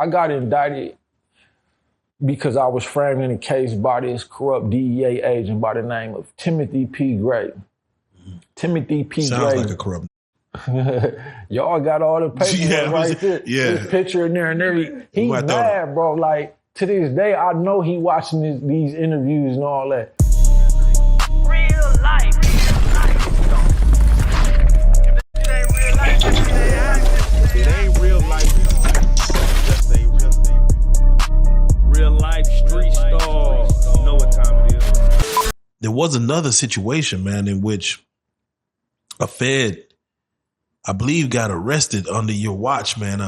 I got indicted because I was framed in a case by this corrupt DEA agent by the name of Timothy P. Gray. Timothy P. Sounds Gray. like a corrupt. Y'all got all the paperwork right there. Yeah. His picture in there and everything. He's mad, bro. Like, to this day, I know he watching these interviews and all that. Real life. It ain't real life. Just say real life street stars. You know what time it is. There was another situation, man, in which a Fed, I believe, got arrested under your watch, man,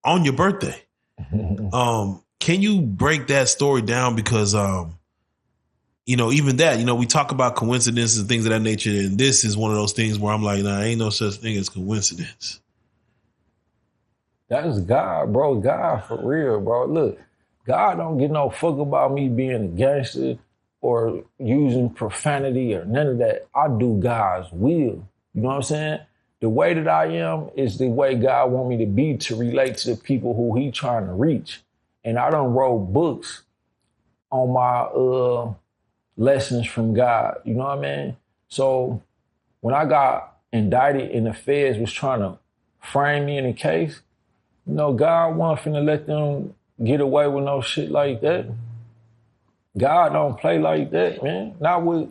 on your birthday. Can you break that story down? Because, even that, we talk about coincidences and things of that nature. And this is one of those things where I'm like, nah, ain't no such thing as coincidence. That is God, bro. God for real, bro. Look, God don't give no fuck about me being a gangster or using profanity or none of that. I do God's will. You know what I'm saying? The way that I am is the way God want me to be to relate to the people who he trying to reach. And I done wrote books on my lessons from God. You know what I mean? So when I got indicted and the feds was trying to frame me in a case, God wasn't finna let them get away with no shit like that. God don't play like that, man. Not with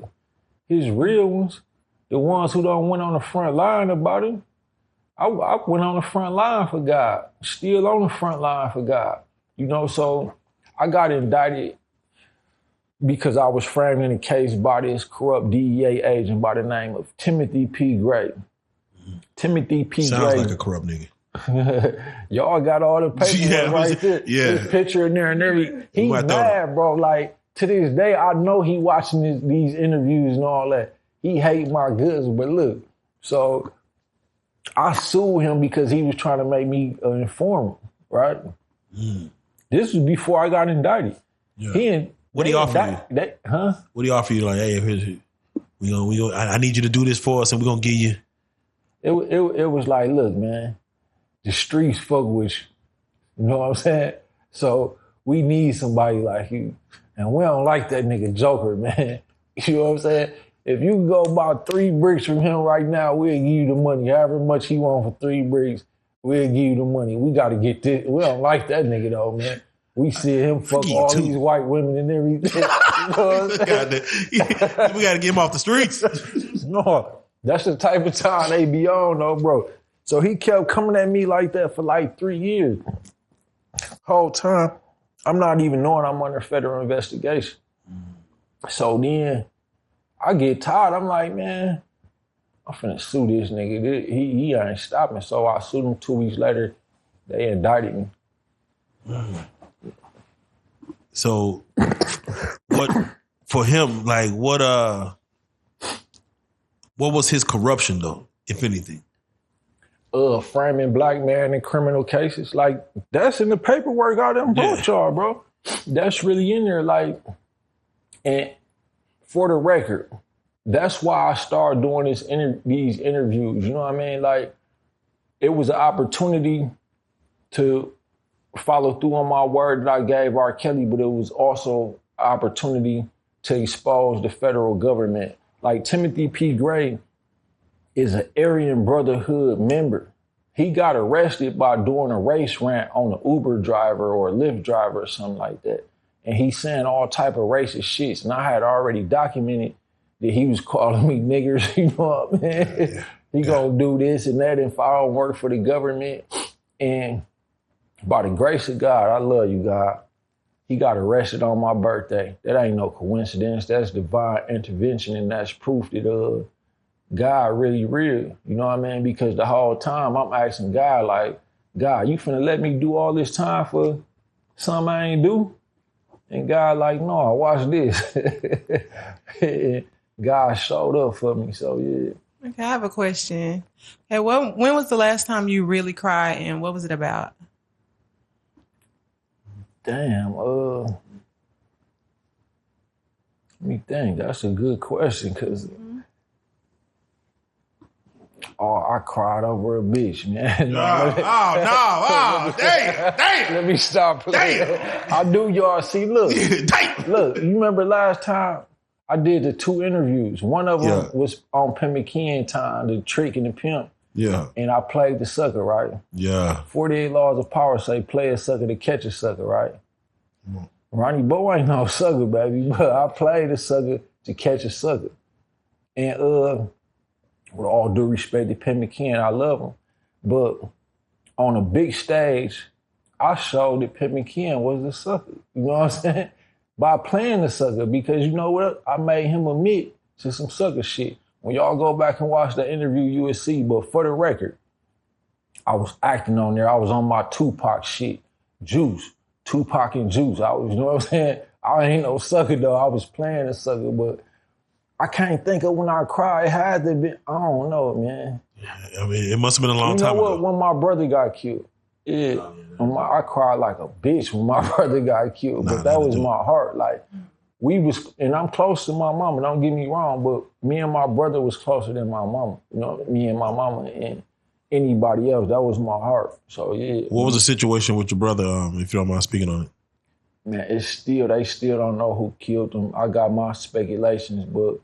his real ones. The ones who don't went on the front line about him. I went on the front line for God. Still on the front line for God. So I got indicted because I was framed in a case by this corrupt DEA agent by the name of Timothy P. Gray. Timothy P. Sounds Gray. like a corrupt nigga. Y'all got all the paperwork right there. Yeah. His picture in there and everything. He's mad, bro. Like, to this day, I know he watching these interviews and all that. He hate my goods, but look, so I sued him because he was trying to make me an informant, right? This was before I got indicted. Yeah. What do he offer you? What do he offer you? Like, hey, I need you to do this for us, and we're gonna give you. It was like, look, man, the streets fuck with you. You know what I'm saying? So we need somebody like you, and we don't like that nigga Joker, man. You know what I'm saying? If you can go about 3 bricks from him right now, we'll give you the money. However much he want for 3 bricks, we'll give you the money. We got to get this. We don't like that nigga though, man. We see him fuck all these white women and everything. You know what I'm saying? We got to get him off the streets. No, that's the type of time they be on though, bro. So he kept coming at me like that for like 3 years. Whole time, I'm not even knowing I'm under federal investigation. So then I get tired. I'm like, man, I'm finna sue this nigga. He ain't stopping. So I sued him 2 weeks later. They indicted me. So what for him, like what was his corruption though, if anything? Framing black man in criminal cases. Like, that's in the paperwork I done brought y'all, bro. That's really in there. Like, and for the record, that's why I started doing these interviews. You know what I mean? Like, it was an opportunity to follow through on my word that I gave R.Kelly, but it was also an opportunity to expose the federal government. Like, Timothy P. Gray is an Aryan Brotherhood member. He got arrested by doing a race rant on an Uber driver or a Lyft driver or something like that. And he's saying all type of racist shits. And I had already documented that he was calling me niggers, you know what I mean? He gonna do this and that if I don't work for the government. And by the grace of God, I love you, God, he got arrested on my birthday. That ain't no coincidence. That's divine intervention, and that's proof that God really real. You know what I mean? Because the whole time I'm asking God, like, God, you finna let me do all this time for something I ain't do? And God like, no, watch this. God showed up for me, so yeah. Okay, I have a question. Hey, when was the last time you really cried, and what was it about? Damn, let me think. That's a good question, because Oh, I cried over a bitch, man. Damn. Let me stop playing. Damn. I do y'all see. Look, Damn. look. You remember last time I did the 2 interviews. One of them was on Pimp McKeon time, the trick and the pimp. Yeah. And I played the sucker, right? Yeah. 48 Laws of Power say play a sucker to catch a sucker, right? Ronnie Bo ain't no sucker, baby, but I played a sucker to catch a sucker. And with all due respect to Pimp McKeon, I love him. But on a big stage, I showed that Pimp McKeon was the sucker. You know what I'm saying? By playing the sucker, because you know what? I made him admit to some sucker shit. When y'all go back and watch the interview, you will see. But for the record, I was acting on there. I was on my Tupac shit. Juice. Tupac and Juice. I was, you know what I'm saying? I ain't no sucker, though. I was playing a sucker, but I can't think of when I cried. It had to be, I don't know, man. I mean, it must have been a long time ago. You know what? When my brother got killed, I cried like a bitch when my brother got killed, but that was my heart. Like, and I'm close to my mama, don't get me wrong, but me and my brother was closer than my mama. You know, me and my mama and anybody else, that was my heart. So, yeah. What was the situation with your brother, if you don't mind speaking on it? Man, they still don't know who killed him. I got my speculations, but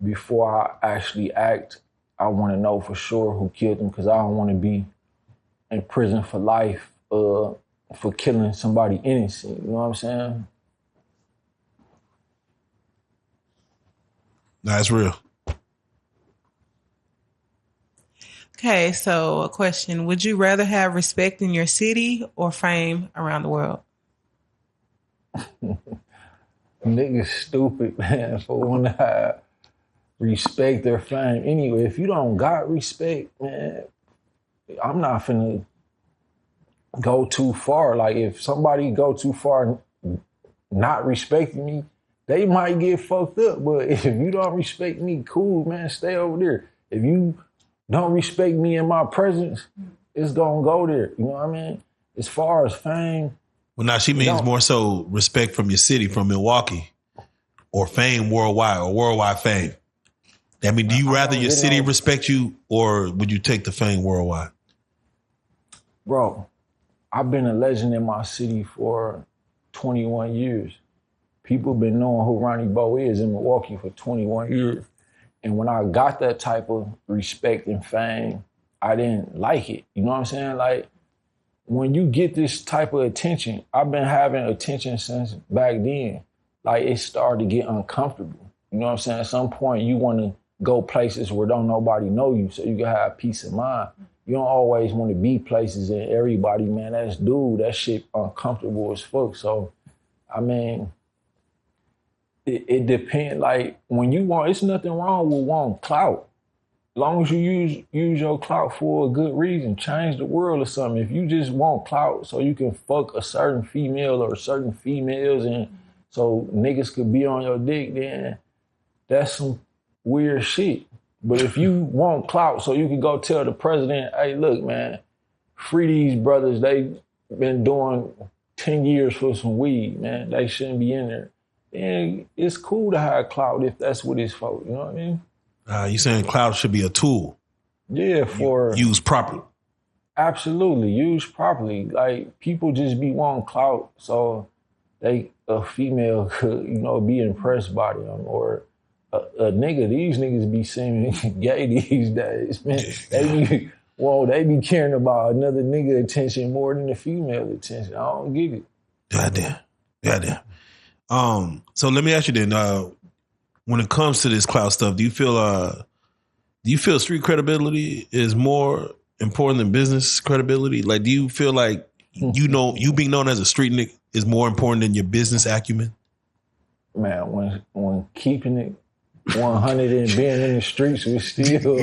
before I actually act, I want to know for sure who killed him, because I don't want to be in prison for life for killing somebody innocent. You know what I'm saying? Nah, it's real. Okay, so a question. Would you rather have respect in your city or fame around the world? Niggas stupid, man, for wanting to have respect or fame. Anyway, if you don't got respect, man, I'm not finna go too far. Like, if somebody go too far not respecting me, they might get fucked up. But if you don't respect me, cool, man, stay over there. If you don't respect me in my presence, it's gonna go there. You know what I mean? As far as fame. Well, now she means more so respect from your city, from Milwaukee, or fame worldwide, or worldwide fame. I mean, do you rather your city respect you, or would you take the fame worldwide? Bro, I've been a legend in my city for 21 years. People been knowing who Ronnie Bo is in Milwaukee for 21 years. And when I got that type of respect and fame, I didn't like it. You know what I'm saying? Like, when you get this type of attention, I've been having attention since back then. Like, it started to get uncomfortable. You know what I'm saying? At some point, you want to go places where don't nobody know you so you can have peace of mind. You don't always want to be places and everybody, man, that shit uncomfortable as fuck. So, I mean, it depends. Like, when you want, it's nothing wrong with wanting clout. As long as you use your clout for a good reason, change the world or something. If you just want clout so you can fuck a certain female or certain females and so niggas could be on your dick, then that's some weird shit. But if you want clout so you can go tell the president, hey, look, man, free these brothers. They been doing 10 years for some weed, man. They shouldn't be in there. And it's cool to have clout if that's what it's for. You know what I mean? You saying clout should be a tool? Yeah, for used properly. Absolutely, used properly. Like, people just be wanting clout so a female could, be impressed by them, or a nigga. These niggas be seeming gay these days, man. They be caring about another nigga attention more than the female attention. I don't get it. Goddamn. So let me ask you then. When it comes to this clout stuff, do you feel street credibility is more important than business credibility? Like, do you feel like you being known as a street nigga is more important than your business acumen? Man, when keeping it 100 and being in the streets was still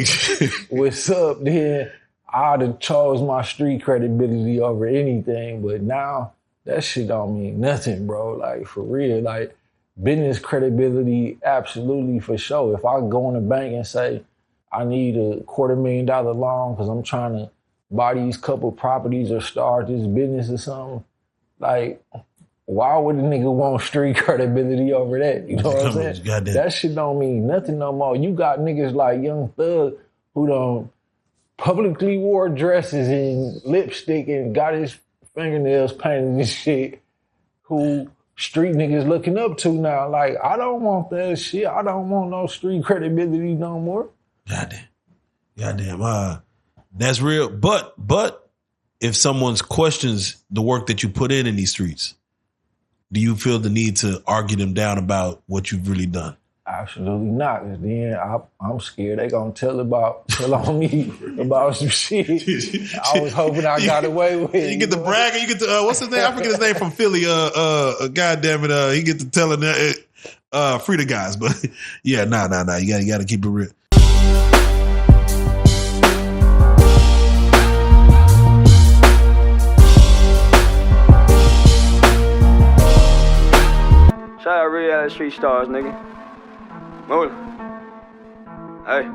what's up, then I'd have chose my street credibility over anything. But now that shit don't mean nothing, bro. Like, for real, like. Business credibility, absolutely, for sure. If I go in the bank and say, I need $250,000 loan because I'm trying to buy these couple properties or start this business or something, like, why would a nigga want street credibility over that? You know what I'm saying? That shit don't mean nothing no more. You got niggas like Young Thug who publicly wore dresses and lipstick and got his fingernails painted and shit, who street niggas looking up to now. Like, I don't want that shit. I don't want no street credibility no more. Goddamn. That's real. But if someone questions the work that you put in these streets, do you feel the need to argue them down about what you've really done? Absolutely not. Cause then I'm scared they gonna tell on me about some shit I was hoping I got away with. You get the bragger. You get the what's his name? I forget his name from Philly. Goddamn it. He get to telling free the guys. But yeah, nah. You gotta keep it real. Shout out Reallyfe Street Starz, nigga. Move. Hey.